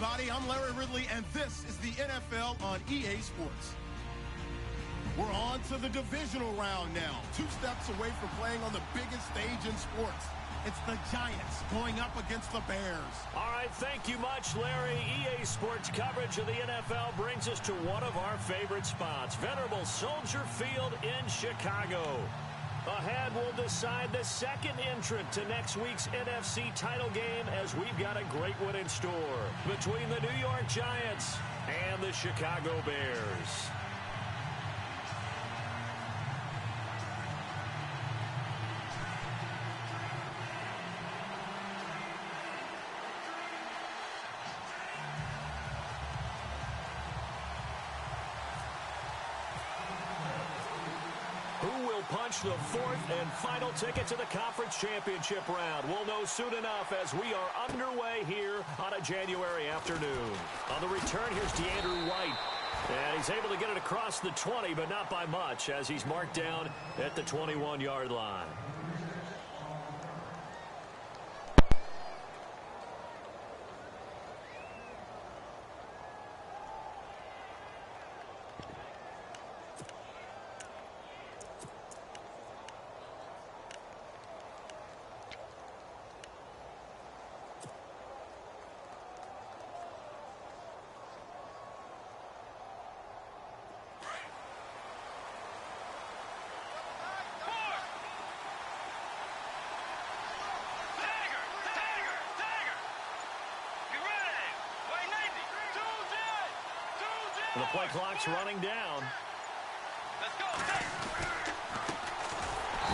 everybody. I'm Larry Ridley, and this is the NFL on EA Sports. We're on to the divisional round now. 2 steps away from playing on the biggest stage in sports. It's the Giants going up against the Bears. All right, thank you much, Larry. EA Sports coverage of the NFL brings us to one of our favorite spots, venerable Soldier Field in Chicago. Ahead, we'll decide the second entrant to next week's NFC title game as we've got a great one in store between the New York Giants and the Chicago Bears. Punch the fourth and final ticket to the conference championship round. We'll know soon enough as we are underway here on a January afternoon. On the return, here's DeAndre White. And he's able to get it across the 20, but not by much as he's marked down at the 21-yard line. The play clock's running down. Let's go.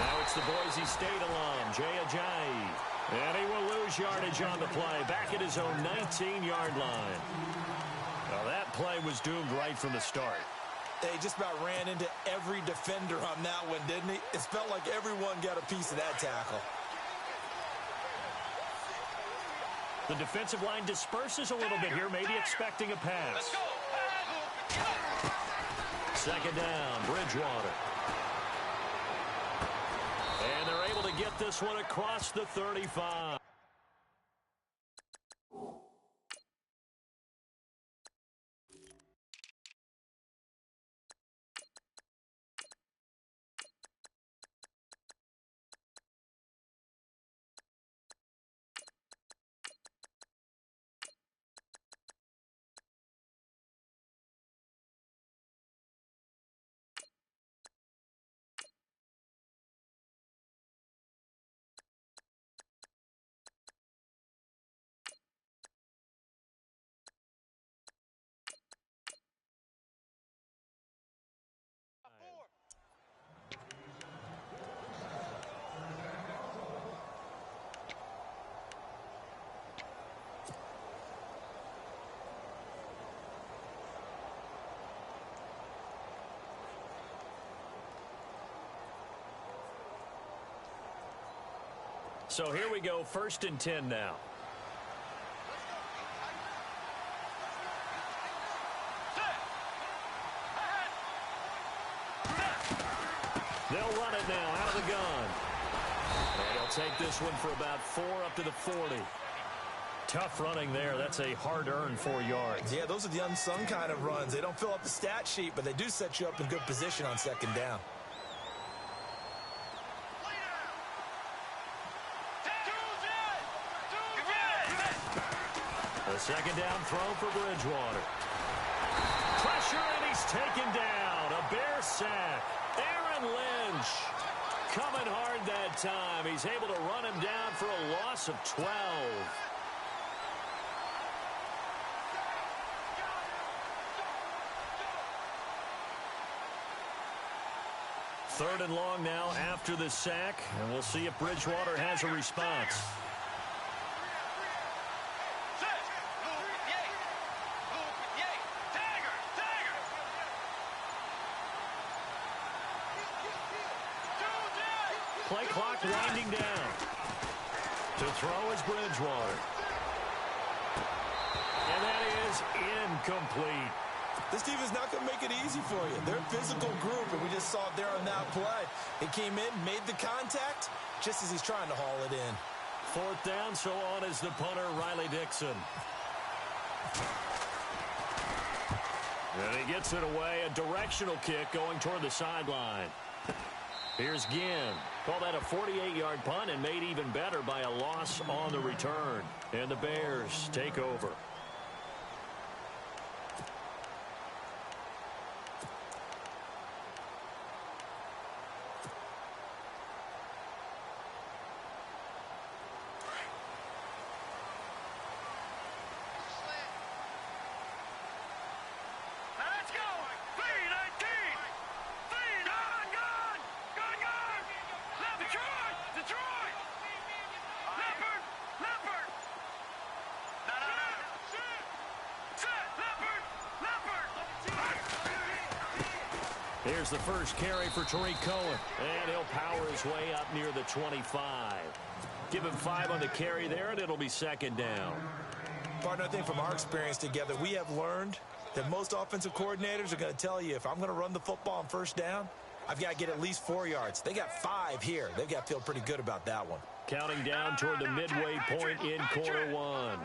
Now it's the Boise State alum, Jay Ajayi. And he will lose yardage on the play, back at his own 19-yard line. Now that play was doomed right from the start. He just about ran into every defender on that one, didn't he? It felt like everyone got a piece of that tackle. The defensive line disperses a little bit here, maybe expecting a pass. Let's go. Second down, Bridgewater. And they're able to get this one across the 35. So here we go, 1st and 10 now. They'll run it now out of the gun. And they'll take this one for about 4 up to the 40. Tough running there. That's a hard-earned 4 yards. Yeah, those are the unsung kind of runs. They don't fill up the stat sheet, but they do set you up in good position on 2nd down. The 2nd down throw for Bridgewater. Pressure, and he's taken down. A Bear sack. Aaron Lynch coming hard that time. He's able to run him down for a loss of 12. Third and long now after the sack, and we'll see if Bridgewater has a response. Play clock winding down. To throw is Bridgewater. And that is incomplete. This team is not going to make it easy for you. They're a physical group, and we just saw it there on that play. He came in, made the contact, just as he's trying to haul it in. 4th down, so on is the punter, Riley Dixon. And he gets it away, a directional kick going toward the sideline. Here's Ginn. Call that a 48-yard punt and made even better by a loss on the return. And the Bears take over. Here's the first carry for Tariq Cohen. And he'll power his way up near the 25. Give him 5 on the carry there, and it'll be second down. Partner, I think from our experience together, we have learned that most offensive coordinators are going to tell you, if I'm going to run the football on first down, I've got to get at least 4 yards. They got 5 here. They've got to feel pretty good about that one. Counting down toward the midway point in quarter one.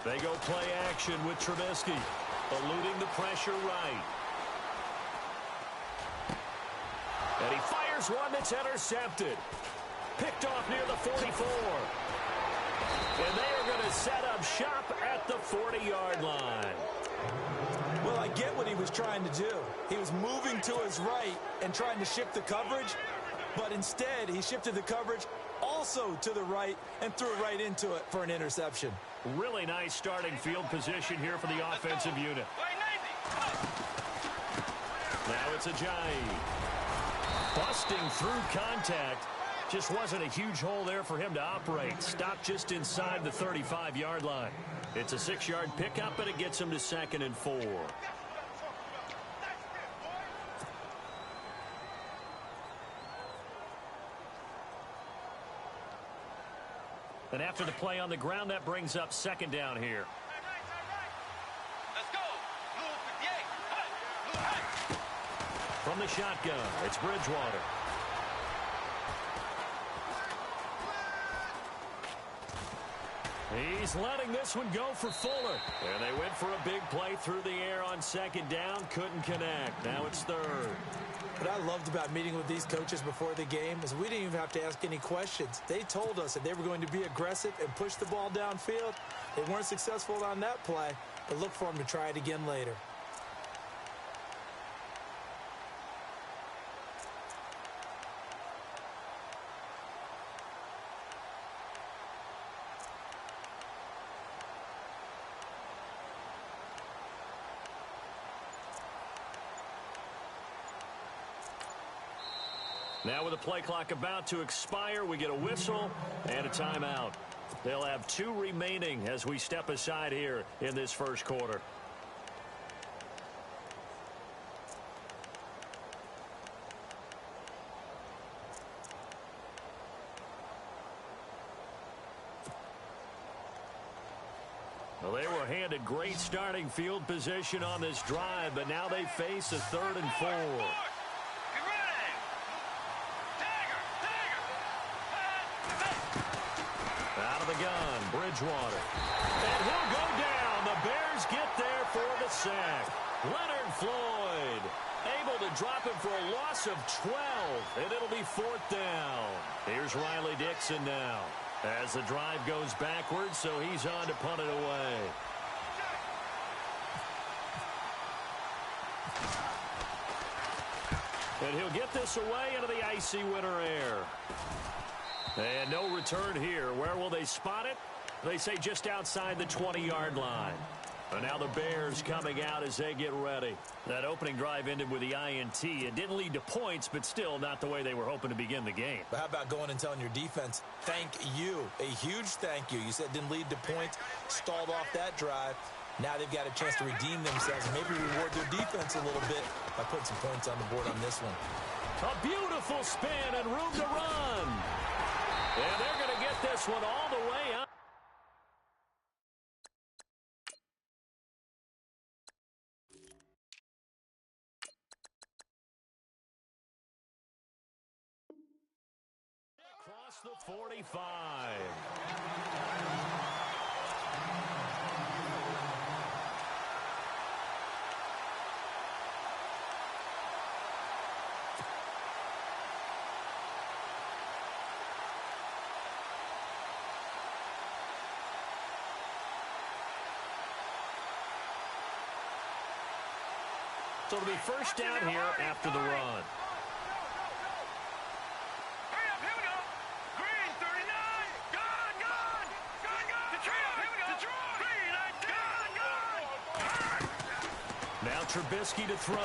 They go play action with Trubisky, eluding the pressure right. And he fires one that's intercepted. Picked off near the 44. And they are going to set up shop at the 40-yard line. Well, I get what he was trying to do. He was moving to his right and trying to shift the coverage, but instead he shifted the coverage also to the right and threw it right into it for an interception. Really nice starting field position here for the offensive unit. Now it's Ajayi. Busting through contact. Just wasn't a huge hole there for him to operate. Stopped just inside the 35-yard line. It's a 6-yard pickup, and it gets him to 2nd and 4. And after the play on the ground, that brings up 2nd down here. Let's go. From the shotgun, it's Bridgewater. He's letting this one go for Fuller. And they went for a big play through the air on 2nd down. Couldn't connect. Now it's 3rd. What I loved about meeting with these coaches before the game is we didn't even have to ask any questions. They told us that they were going to be aggressive and push the ball downfield. They weren't successful on that play, but look for them to try it again later. Now with the play clock about to expire, we get a whistle and a timeout. They'll have 2 remaining as we step aside here in this first quarter. Well, they were handed great starting field position on this drive, but now they face a 3rd and 4. Gun, Bridgewater. And he'll go down. The Bears get there for the sack. Leonard Floyd able to drop him for a loss of 12, and it'll be 4th down. Here's Riley Dixon now as the drive goes backwards, so he's on to punt it away. And he'll get this away into the icy winter air. And no return here. Where will they spot it? They say just outside the 20-yard line. And now the Bears coming out as they get ready. That opening drive ended with the INT. It didn't lead to points, but still not the way they were hoping to begin the game. But how about going and telling your defense, thank you, a huge thank you. You said it didn't lead to points, stalled off that drive. Now they've got a chance to redeem themselves and maybe reward their defense a little bit by putting some points on the board on this one. A beautiful spin and room to run. And they're going to get this one all the way up. across the 45. So it'll be first down here after the run. Now Trubisky to throw.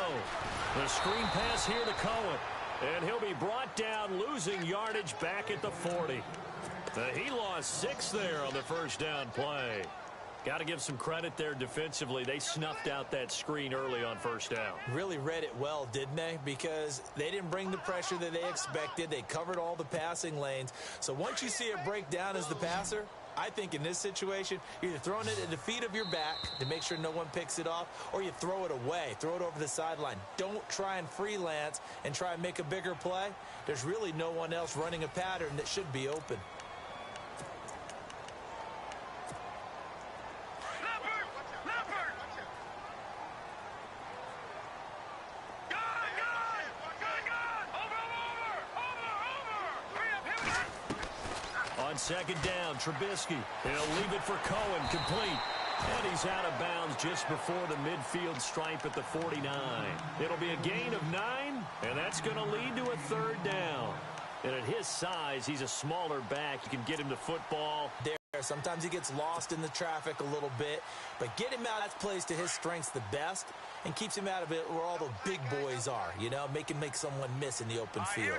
The screen pass here to Cohen. And he'll be brought down, losing yardage back at the 40. He lost 6 there on the first down play. Got to give some credit there defensively. They snuffed out that screen early on first down. Really read it well, didn't they? Because they didn't bring the pressure that they expected. They covered all the passing lanes. So once you see it break down as the passer, I think in this situation, you're either throwing it at the feet of your back to make sure no one picks it off, or you throw it away, throw it over the sideline. Don't try and freelance and try and make a bigger play. There's really no one else running a pattern that should be open. On second down, Trubisky. He'll leave it for Cohen, complete. And he's out of bounds just before the midfield stripe at the 49. It'll be a gain of 9, and that's going to lead to a third down. And at his size, he's a smaller back. You can get him the football. Sometimes he gets lost in the traffic a little bit, but get him out, that plays to his strengths the best and keeps him out of it where all the big boys are, you know, make someone miss in the open field.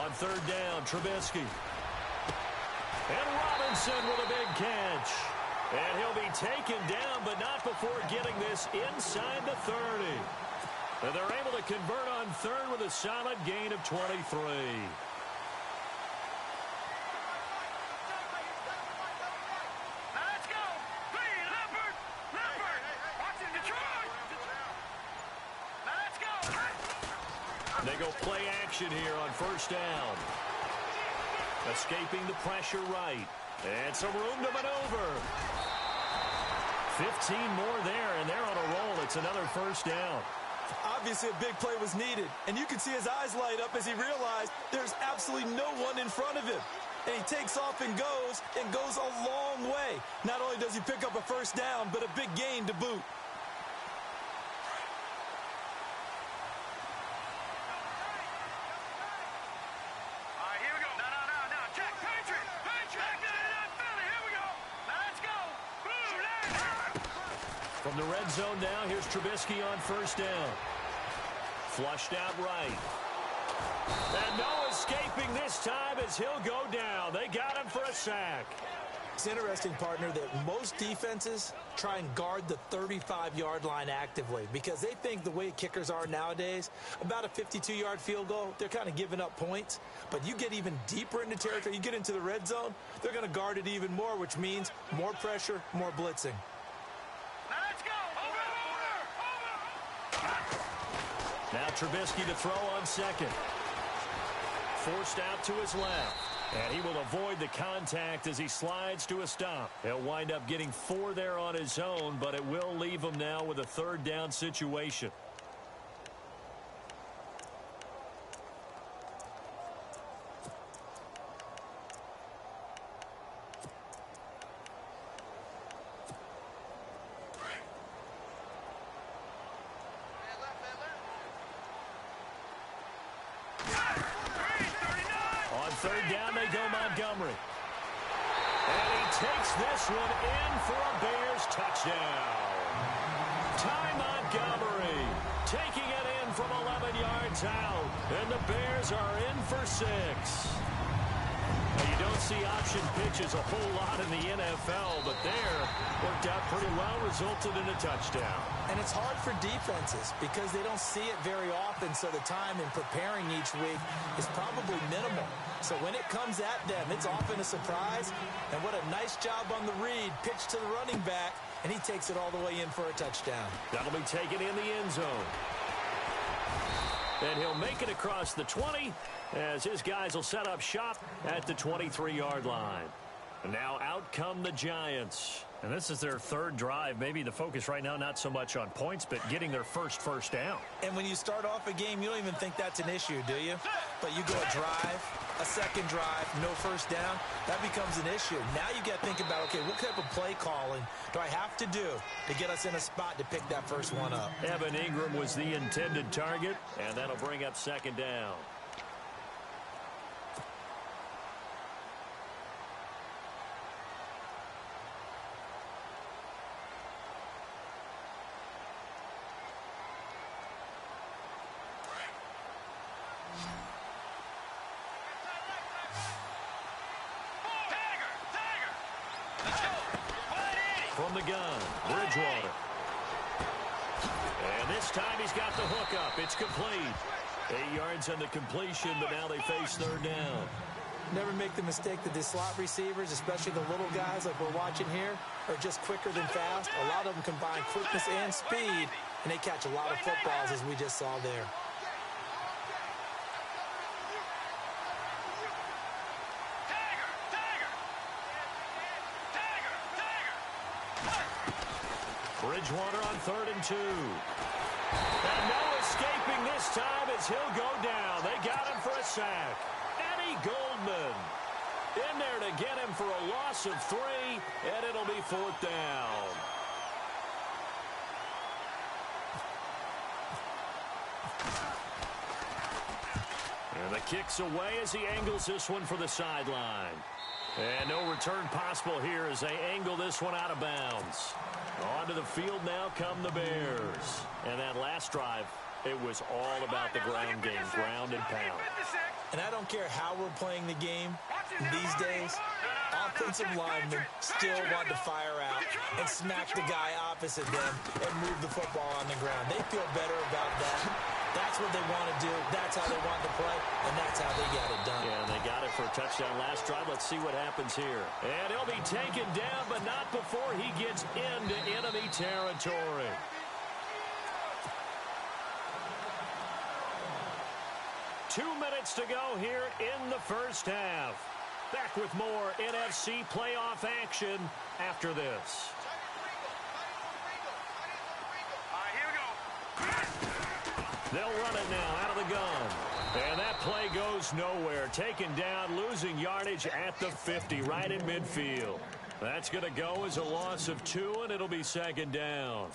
On third down, Trubisky. And Robinson with a big catch. And he'll be taken down, but not before getting this inside the 30. And they're able to convert on third with a solid gain of 23. They go play action here on first down. Escaping the pressure right. And some room to maneuver. 15 more there, and they're on a roll. It's another first down. Obviously, a big play was needed, and you can see his eyes light up as he realized there's absolutely no one in front of him. And he takes off and goes a long way. Not only does he pick up a first down, but a big gain to boot. From the red zone now, here's Trubisky on first down. Flushed out right. And no escaping this time as he'll go down. They got him for a sack. It's interesting, partner, that most defenses try and guard the 35-yard line actively because they think the way kickers are nowadays, about a 52-yard field goal, they're kind of giving up points. But you get even deeper into territory, you get into the red zone, they're going to guard it even more, which means more pressure, more blitzing. Now Trubisky to throw on second. Forced out to his left. And he will avoid the contact as he slides to a stop. He'll wind up getting 4 there on his own, but it will leave him now with a third down situation. Third down, they go Montgomery. And he takes this one in for a Bears touchdown. Ty Montgomery taking it in from 11 yards out. And the Bears are in for 6. Now, you don't see option pitches a whole lot in the NFL, but there worked out pretty well, resulted in a touchdown. And it's hard for defenses because they don't see it very often, so the time in preparing each week is probably minimal. So when it comes at them, it's often a surprise. And what a nice job on the read. Pitch to the running back, and he takes it all the way in for a touchdown. That'll be taken in the end zone. And he'll make it across the 20 as his guys will set up shop at the 23-yard line. And now out come the Giants. And this is their third drive. Maybe the focus right now not so much on points, but getting their first down. And when you start off a game, you don't even think that's an issue, do you? But you go a drive, a second drive, no first down, that becomes an issue. Now you got to think about, okay, what type of play calling do I have to do to get us in a spot to pick that first one up? Evan Ingram was the intended target, and that'll bring up second down. From the gun, Bridgewater. And this time he's got the hook up. It's complete. 8 yards on the completion, but now they face third down. Never make the mistake that the slot receivers, especially the little guys like we're watching here, are just quicker than fast. A lot of them combine quickness and speed, and they catch a lot of footballs, as we just saw there. Bridgewater on 3rd and 2. And no escaping this time as he'll go down. They got him for a sack. Eddie Goldman in there to get him for a loss of 3, and it'll be 4th down. And the kick's away as he angles this one for the sideline. And no return possible here as they angle this one out of bounds. Onto the field now come the Bears. And that last drive, it was all about the ground game, ground and pound. And I don't care how we're playing the game these days, offensive linemen still want to fire out and smack the guy opposite them and move the football on the ground. They feel better about that. That's what they want to do. That's how they want to play, and that's how they got it done. Yeah, and they got it for a touchdown last drive. Let's see what happens here. And he'll be taken down, but not before he gets into enemy territory. Two minutes to go here in the first half. Back with more NFC playoff action after this. They'll run it now out of the gun. And that play goes nowhere. Taken down, losing yardage at the 50, right in midfield. That's going to go as a loss of 2, and it'll be second down.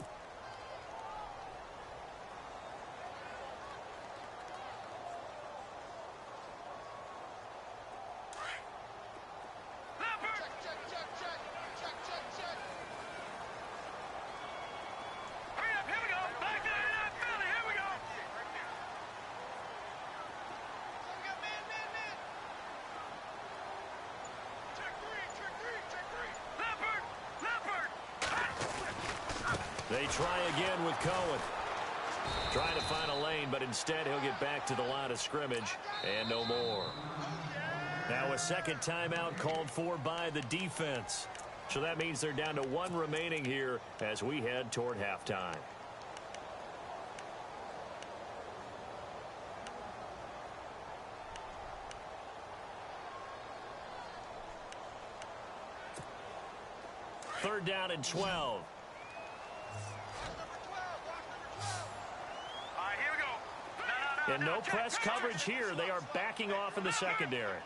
They try again with Cohen. Trying to find a lane, but instead he'll get back to the line of scrimmage and no more. Now a second timeout called for by the defense. So that means they're down to 1 remaining here as we head toward halftime. Third down and 12. And no press coverage here. They are backing off in the secondary.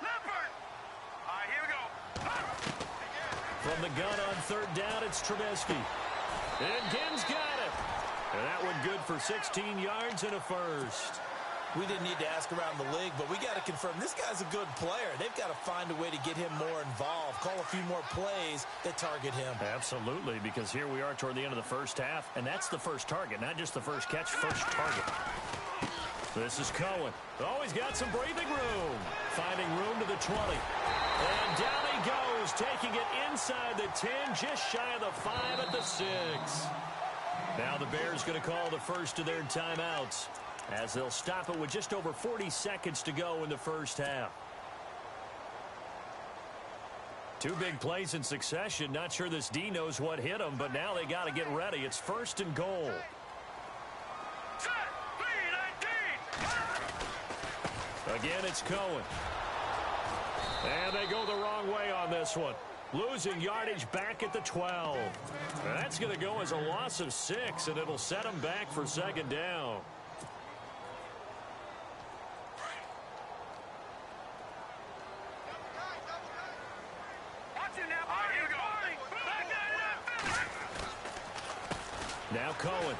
From the gun on third down, it's Trubisky. And Ginn's got it. And that one good for 16 yards and a first. We didn't need to ask around the league, but we got to confirm this guy's a good player. They've got to find a way to get him more involved, call a few more plays that target him. Absolutely, because here we are toward the end of the first half, and that's the first target, not just the first catch, first target. This is Cohen. Oh, he's got some breathing room. Finding room to the 20. And down he goes, taking it inside the 10, just shy of the 5 at the 6. Now the Bears going to call the first of their timeouts as they'll stop it with just over 40 seconds to go in the first half. 2 big plays in succession. Not sure this D knows what hit him, but now they got to get ready. It's 1st and goal. Again, it's Cohen. And they go the wrong way on this one. Losing yardage back at the 12. That's going to go as a loss of 6, and it'll set them back for second down. Now Cohen.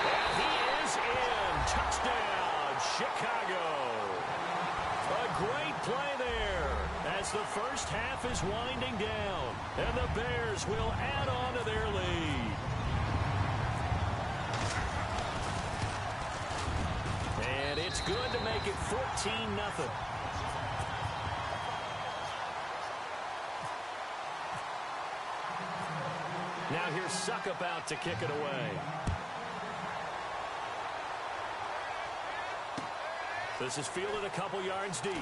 And he is in. Touchdown, Chicago. A great play there as the first half is winding down. And the Bears will add on to their lead. And it's good to make it 14-0. Now here's Suckup out to kick it away. This is fielded a couple yards deep.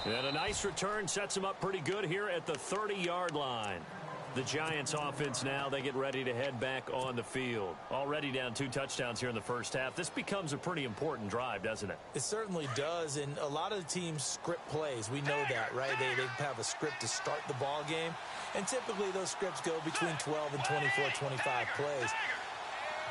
And a nice return sets him up pretty good here at the 30-yard line. The Giants offense now, they get ready to head back on the field. Already down 2 touchdowns here in the first half. This becomes a pretty important drive, doesn't it? It certainly does, and a lot of the teams script plays. We know that, right? They have a script to start the ball game, and typically those scripts go between 12 and 24, 25 plays.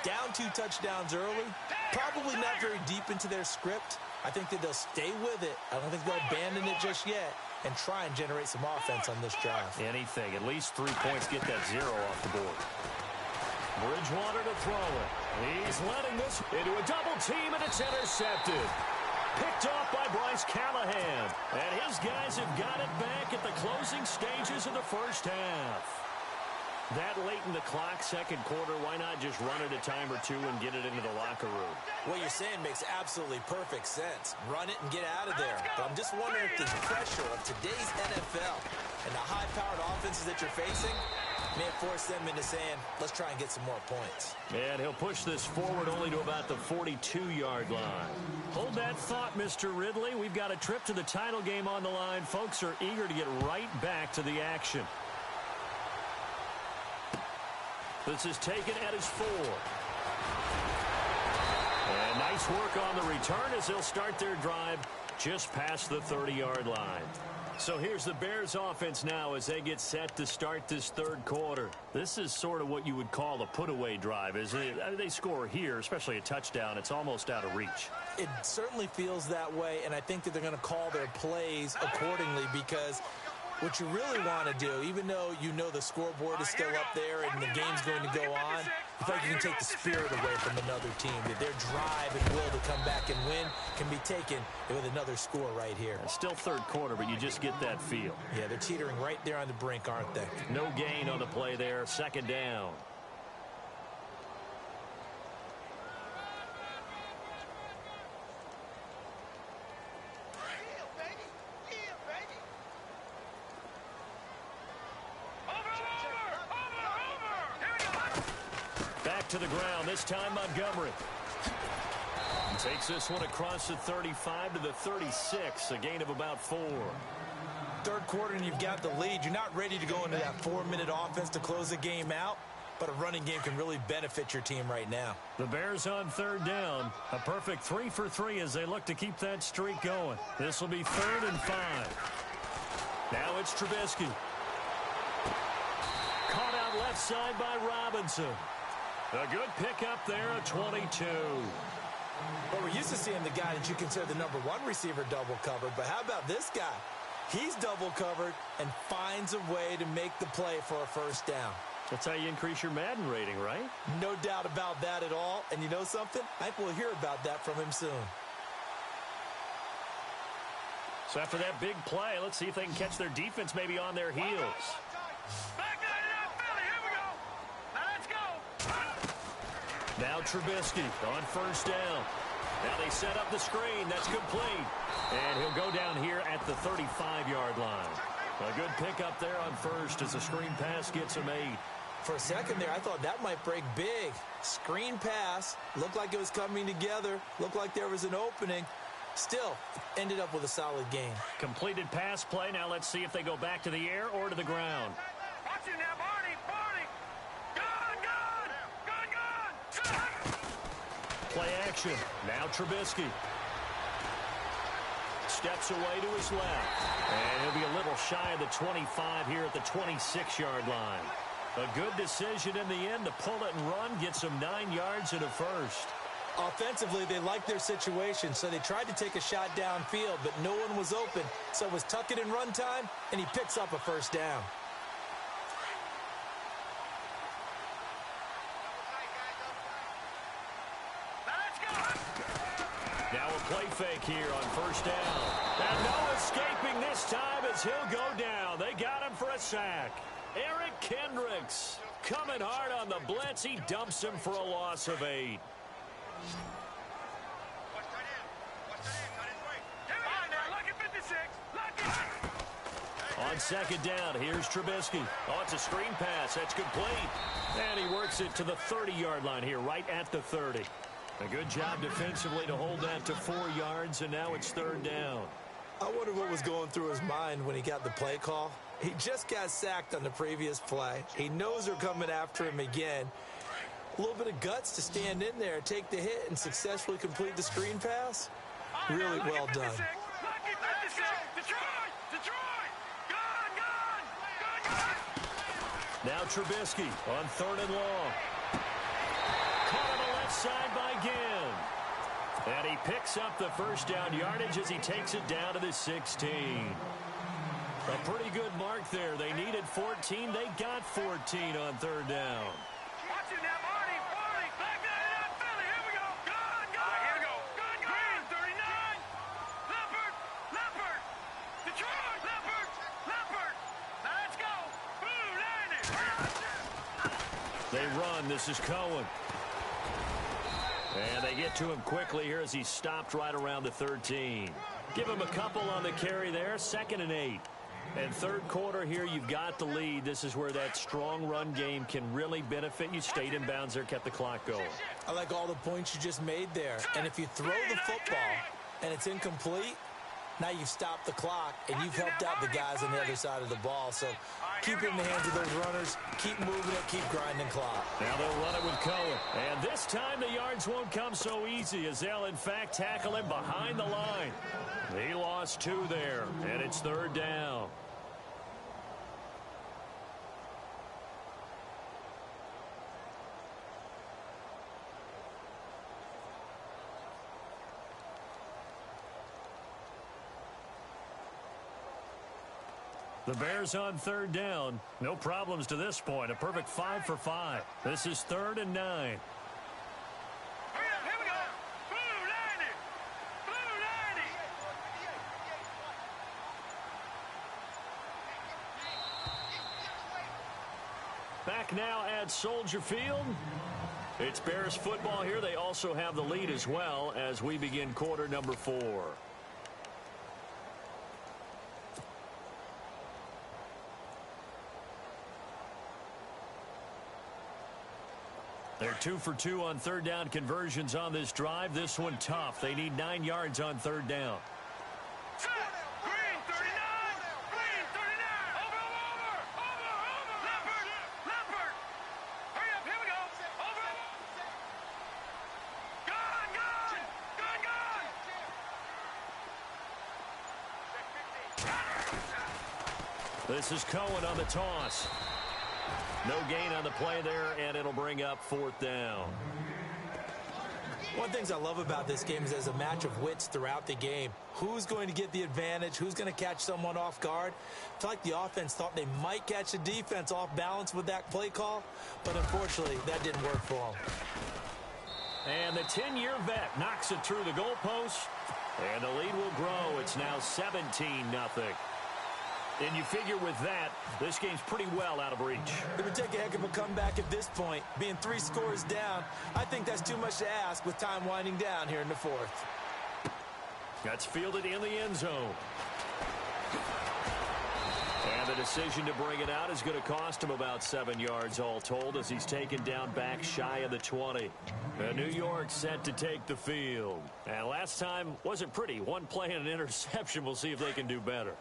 Down 2 touchdowns early, probably not very deep into their script. I think that they'll stay with it. I don't think they'll abandon it just yet and try and generate some offense on this drive. Anything. At least 3 points, get that 0 off the board. Bridgewater to throw it. He's letting this into a double team, and it's intercepted. Picked off by Bryce Callahan. And his guys have got it back at the closing stages of the first half. That late in the clock, second quarter, why not just run it a time or two and get it into the locker room? What you're saying makes absolutely perfect sense. Run it and get out of there. But I'm just wondering if the pressure of today's NFL and the high-powered offenses that you're facing may force them into saying, let's try and get some more points. And he'll push this forward only to about the 42-yard line. Hold that thought, Mr. Ridley. We've got a trip to the title game on the line. Folks are eager to get right back to the action. This is taken at his 4. And nice work on the return as they'll start their drive just past the 30-yard line. So here's the Bears offense now as they get set to start this third quarter. This is sort of what you would call a put-away drive, isn't it? I mean, they score here, especially a touchdown. It's almost out of reach. It certainly feels that way, and I think that they're going to call their plays accordingly because what you really want to do, even though you know the scoreboard is still up there and the game's going to go on, you feel like you can take the spirit away from another team. That their drive and will to come back and win can be taken with another score right here. It's still third quarter, but you just get that feel. Yeah, they're teetering right there on the brink, aren't they? No gain on the play there. Second down. To the ground, this time Montgomery. He takes this one across the 35 to the 36, a gain of about 4. Third quarter and you've got the lead. You're not ready to go into that 4-minute offense to close the game out, but a running game can really benefit your team right now. The Bears on third down. A perfect 3 for 3 as they look to keep that streak going. This will be 3rd and 5. Now it's Trubisky. Caught out left side by Robinson. A good pickup there at 22. Well, we're used to seeing the guy that you consider the number 1 receiver double covered, but how about this guy? He's double covered and finds a way to make the play for a first down. That's how you increase your Madden rating, right? No doubt about that at all. And you know something? I think we'll hear about that from him soon. So after that big play, let's see if they can catch their defense maybe on their heels. Now Trubisky on first down. Now they set up the screen. That's complete. And he'll go down here at the 35-yard line. A good pickup there on first as the screen pass gets him 8. For a second there, I thought that might break big. Screen pass. Looked like it was coming together. Looked like there was an opening. Still, ended up with a solid game. Completed pass play. Now let's see if they go back to the air or to the ground. Watch it now, Barney. Good. Play action. Now Trubisky. Steps away to his left. And he'll be a little shy of the 25 here at the 26-yard line. A good decision in the end to pull it and run, get some 9 yards and a first. Offensively, they liked their situation, so they tried to take a shot downfield, but no one was open. So it was tuck it in run time, and he picks up a first down. Now a play fake here on first down. And no escaping this time as he'll go down. They got him for a sack. Eric Kendricks coming hard on the blitz. He dumps him for a loss of 8. On second down, here's Trubisky. Oh, it's a screen pass. That's complete. And he works it to the 30-yard line here, right at the 30. A good job defensively to hold that to 4 yards, and now it's third down. I wonder what was going through his mind when he got the play call. He just got sacked on the previous play. He knows they're coming after him again. A little bit of guts to stand in there, take the hit, and successfully complete the screen pass. Really well done. Now Trubisky on third and long. Caught on the left side by Ginn. And he picks up the first down yardage as he takes it down to the 16. A pretty good mark there. They needed 14. They got 14 on third down. Watch it now, Marty. Back down, Philly. Here we go. Gone. Here we go. Green, 39. Leopard. Detroit. Leopard. Now let's go. Blue, 90. They run. This is Cohen. And they get to him quickly here as he's stopped right around the 13. Give him a couple on the carry there. 2nd and 8. And third quarter here, you've got the lead. This is where that strong run game can really benefit you. Stayed in bounds there, kept the clock going. I like all the points you just made there. And if you throw the football and it's incomplete, now you've stopped the clock and you've helped out the guys on the other side of the ball. So keep it in the hands of those runners. Keep moving it. Keep grinding clock. Now they'll run it with Cohen. And this time the yards won't come so easy as they'll, in fact, tackle him behind the line. He lost 2 there, and it's third down. The Bears on third down. No problems to this point. A perfect 5 for 5. This is 3rd and 9. Here we go. Blue, 90. Back now at Soldier Field. It's Bears football here. They also have the lead as well as we begin quarter number 4. They're 2 for 2 on third down conversions on this drive. This one tough. They need 9 yards on third down. Green, 39. Over. Leopard. Hurry up, here we go. Over. Gone. This is Cohen on the toss. No gain on the play there, and it'll bring up 4th down. One of the things I love about this game is there's a match of wits throughout the game. Who's going to get the advantage? Who's going to catch someone off guard? I feel like the offense thought they might catch the defense off balance with that play call, but unfortunately, that didn't work for them. And the 10-year vet knocks it through the goalpost, and the lead will grow. It's now 17-0. And you figure with that, this game's pretty well out of reach. It would take a heck of a comeback at this point. Being 3 scores down, I think that's too much to ask with time winding down here in the 4th. That's fielded in the end zone. And the decision to bring it out is going to cost him about 7 yards all told as he's taken down back shy of the 20. And New York set to take the field. And last time wasn't pretty. One play and an interception. We'll see if they can do better.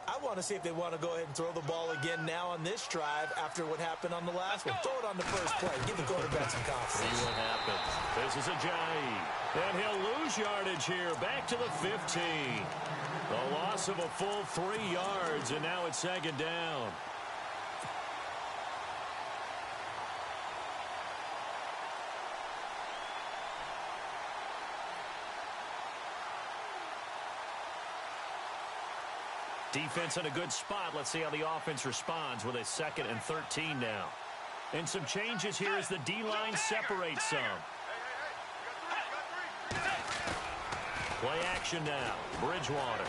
I want to see if they want to go ahead and throw the ball again now on this drive after what happened on the last one. Throw it on the first play. Give the quarterback some confidence. See what happens. This is Ajayi. And he'll lose yardage here. Back to the 15. A loss of a full 3 yards, and now it's second down. Defense in a good spot. Let's see how the offense responds with a 2nd and 13 now. And some changes here as the D-line separates some. Play action now. Bridgewater.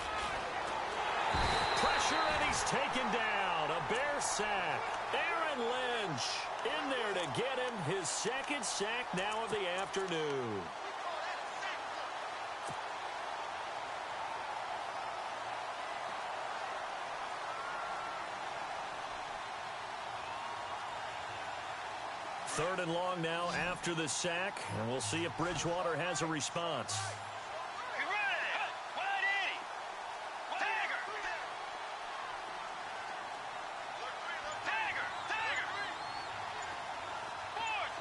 Pressure, and he's taken down. A Bear sack. Aaron Lynch in there to get him his 2nd sack now of the afternoon. Third and long now after the sack, and we'll see if Bridgewater has a response. Get ready. 180. Tagger. Tagger. Forward.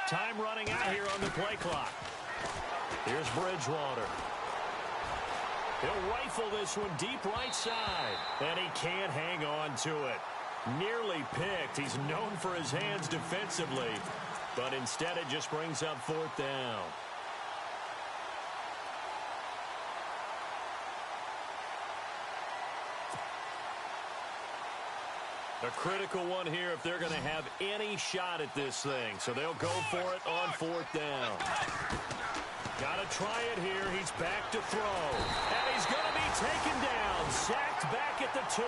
Time running out here on the play clock. Here's Bridgewater. He'll rifle this one deep right side, and he can't hang on to it. Nearly picked. He's known for his hands defensively, but instead it just brings up 4th down. A critical one here if they're going to have any shot at this thing, so they'll go for it on 4th down. Got to try it here. He's back to throw. And he's going to be taken down. Sacked back at the 2.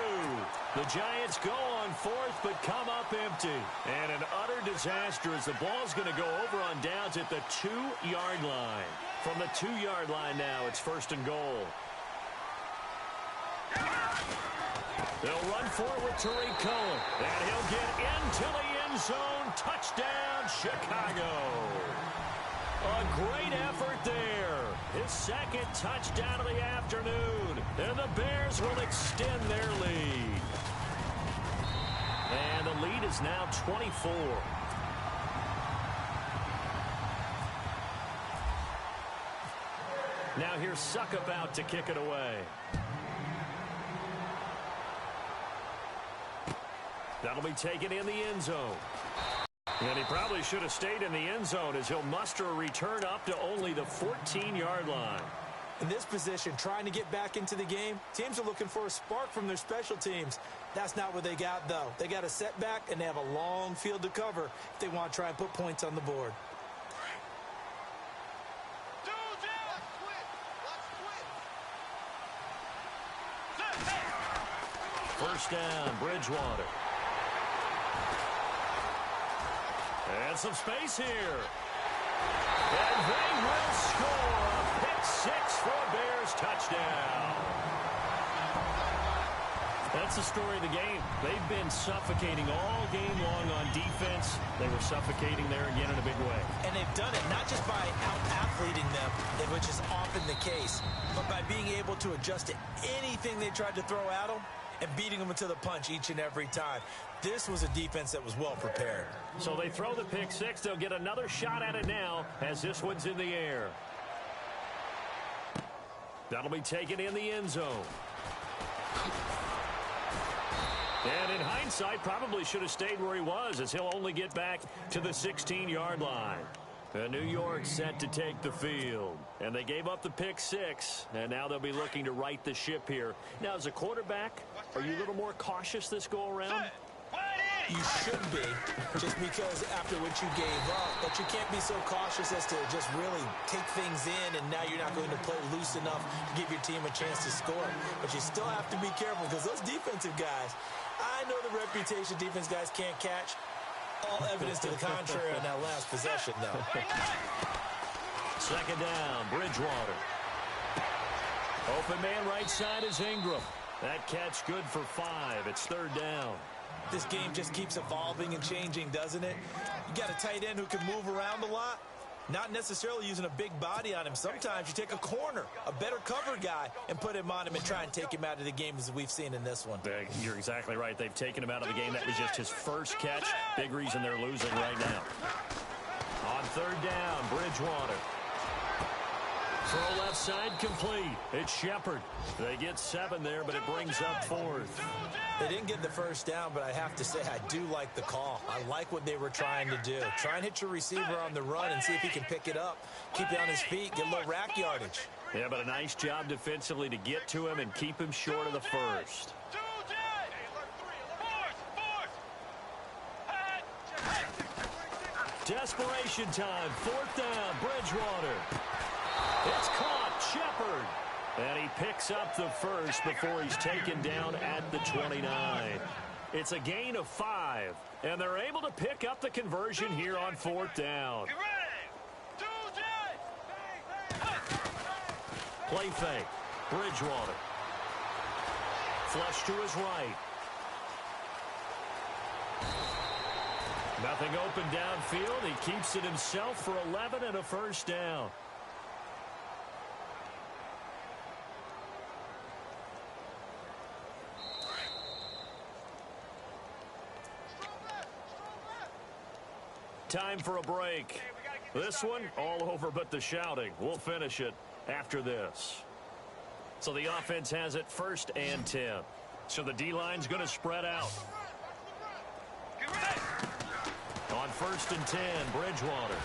The Giants go on 4th, but come up empty. And an utter disaster as the ball's going to go over on downs at the 2-yard line. From the 2-yard line now, it's 1st and goal. They'll run for it with Tariq Cohen. And he'll get into the end zone. Touchdown, Chicago. A great effort there. His 2nd touchdown of the afternoon. And the Bears will extend their lead. And the lead is now 24. Now here's Suckup out to kick it away. That'll be taken in the end zone. And he probably should have stayed in the end zone as he'll muster a return up to only the 14-yard line. In this position, trying to get back into the game, teams are looking for a spark from their special teams. That's not what they got, though. They got a setback, and they have a long field to cover if they want to try and put points on the board. First down, Bridgewater. And some space here. And they will score a pick 6 for a Bears touchdown. That's the story of the game. They've been suffocating all game long on defense. They were suffocating there again in a big way. And they've done it not just by out-athleting them, which is often the case, but by being able to adjust to anything they tried to throw at them and beating them into the punch each and every time. This was a defense that was well prepared. So they throw the pick 6. They'll get another shot at it now as this one's in the air. That'll be taken in the end zone. And in hindsight, probably should have stayed where he was as he'll only get back to the 16-yard line. New York set to take the field. And they gave up the pick 6. And now they'll be looking to right the ship here. Now, as a quarterback, are you a little more cautious this go-around? You should be, just because after what you gave up. But you can't be so cautious as to just really take things in, and now you're not going to play loose enough to give your team a chance to score. But you still have to be careful because those defensive guys, I know the reputation defense guys can't catch. All evidence to the contrary on that last possession, though. Second down, Bridgewater. Open man right side is Ingram. That catch good for 5. It's third down. This game just keeps evolving and changing, doesn't it? You got a tight end who can move around a lot. Not necessarily using a big body on him. Sometimes you take a corner, a better cover guy, and put him on him and try and take him out of the game as we've seen in this one. You're exactly right. They've taken him out of the game. That was just his first catch. Big reason they're losing right now. On third down, Bridgewater. Throw left side complete. It's Shepard. They get 7 there, but it brings up 4th. They didn't get the first down, but I have to say I do like the call. I like what they were trying to do. Try and hit your receiver on the run and see if he can pick it up. Keep it on his feet, get a little rack yardage. Yeah, but a nice job defensively to get to him and keep him short of the first. Desperation time. 4th down, Bridgewater. It's caught, Shepard. And he picks up the first before he's taken down at the 29. It's a gain of 5, and they're able to pick up the conversion here on 4th down. Play fake. Bridgewater. Flush to his right. Nothing open downfield. He keeps it himself for 11 and a first down. Time for a break. This one, all over but the shouting. We'll finish it after this. So the offense has it 1st and 10. So the D-line's going to spread out. On 1st and 10, Bridgewater.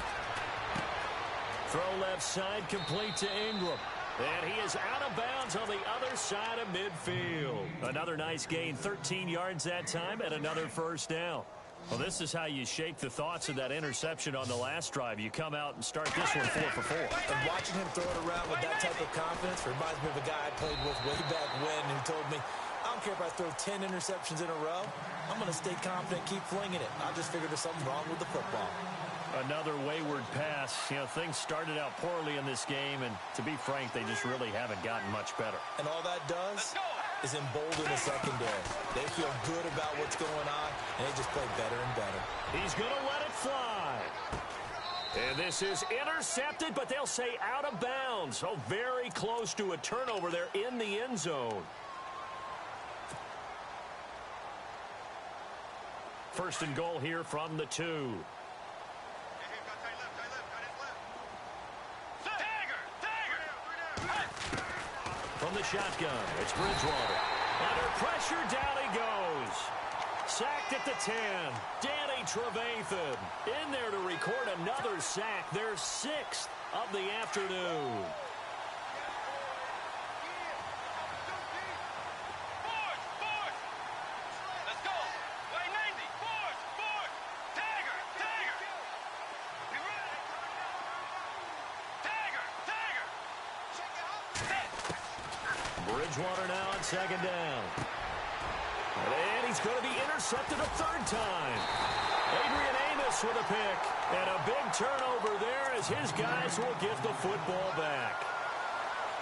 Throw left side, complete to Ingram. And he is out of bounds on the other side of midfield. Another nice gain, 13 yards that time, and another first down. Well, this is how you shake the thoughts of that interception on the last drive. You come out and start this one 4 for 4. And watching him throw it around with that type of confidence reminds me of a guy I played with way back when who told me, I don't care if I throw 10 interceptions in a row. I'm going to stay confident, keep flinging it. I just figured there's something wrong with the football. Another wayward pass. You know, things started out poorly in this game, and to be frank, they just really haven't gotten much better. And all that does is embolden the secondary. They feel good about what's going on, and they just play better and better. He's going to let it fly. And this is intercepted, but they'll say out of bounds. So very close to a turnover there in the end zone. 1st and goal here from the 2. From the shotgun, it's Bridgewater. Under pressure, down he goes. Sacked at the 10. Danny Trevathan in there to record another sack. Their 6th of the afternoon. Let's go. Way 90. Force. Tagger. Be ready. Tagger. Bridgewater now on 2nd down. And he's going to be intercepted a 3rd time. Adrian Amos with a pick. And a big turnover there as his guys will get the football back.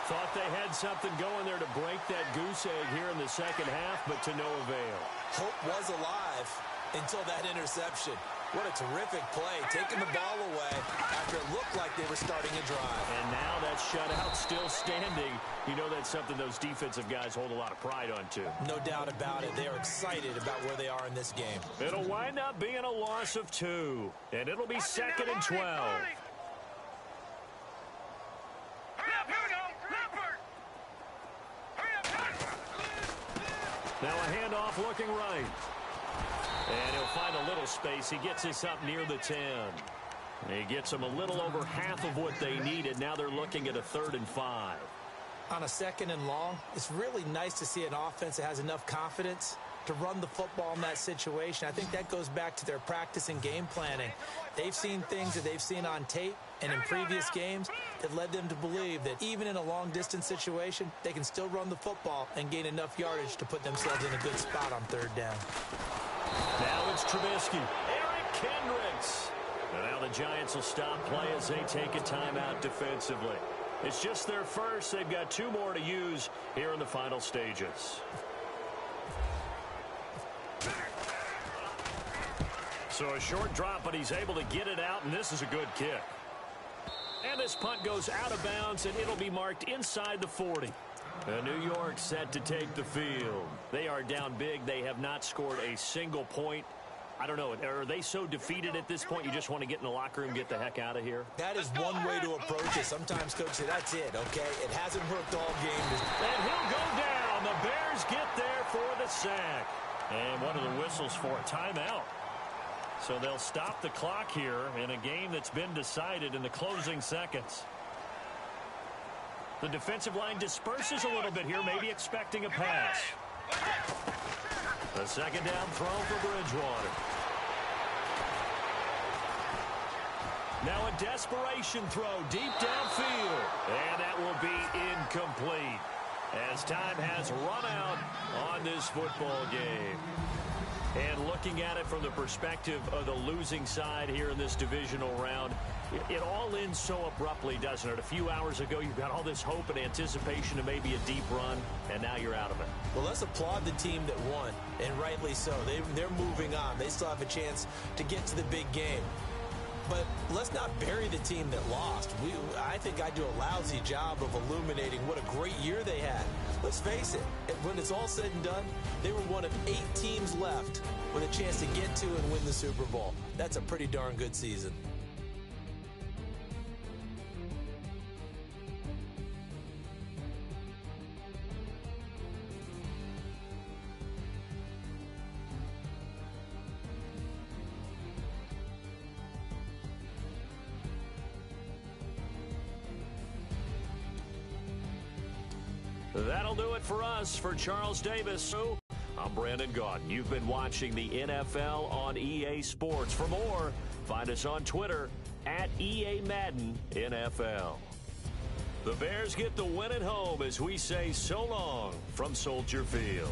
Thought they had something going there to break that goose egg here in the 2nd half, but to no avail. Hope was alive until that interception. What a terrific play, taking the ball away after it looked like they were starting a drive. And now that shutout still standing. You know that's something those defensive guys hold a lot of pride on, too. No doubt about it. They are excited about where they are in this game. It'll wind up being a loss of 2. And it'll be 2nd and 12. Now a handoff looking right. And he'll find a little space. He gets this up near the 10. He gets them a little over half of what they needed. Now they're looking at a 3rd and 5. On a 2nd and long, it's really nice to see an offense that has enough confidence to run the football in that situation. I think that goes back to their practice and game planning. They've seen things that they've seen on tape and in previous games that led them to believe that even in a long-distance situation, they can still run the football and gain enough yardage to put themselves in a good spot on 3rd down. Now it's Trubisky. Eric Kendricks. And now the Giants will stop play as they take a timeout defensively. It's just their first. They've got 2 more to use here in the final stages. So a short drop, but he's able to get it out, and this is a good kick. And this punt goes out of bounds, and it'll be marked inside the 40. And New York set to take the field. They are down big. They have not scored a single point. I don't know. Are they so defeated at this point you just want to get in the locker room, get the heck out of here? That is one way to approach it. Sometimes coaches say, that's it, okay? It hasn't worked all game. And he'll go down. The Bears get there for the sack. And one of the whistles for a timeout. So they'll stop the clock here in a game that's been decided in the closing seconds. The defensive line disperses a little bit here, maybe expecting a pass. The second down throw for Bridgewater. Now a desperation throw deep downfield. And that will be incomplete as time has run out on this football game. And looking at it from the perspective of the losing side here in this divisional round, it all ends so abruptly, doesn't it? A few hours ago, you've got all this hope and anticipation of maybe a deep run, and now you're out of it. Well, let's applaud the team that won, and rightly so. They're moving on. They still have a chance to get to the big game. But let's not bury the team that lost. I think I do a lousy job of illuminating what a great year they had. Let's face it, when it's all said and done, they were one of 8 teams left with a chance to get to and win the Super Bowl. That's a pretty darn good season. That'll do it for us. For Charles Davis, I'm Brandon Gaudin. You've been watching the NFL on EA Sports. For more, find us on Twitter at EA Madden NFL. The Bears get the win at home as we say so long from Soldier Field.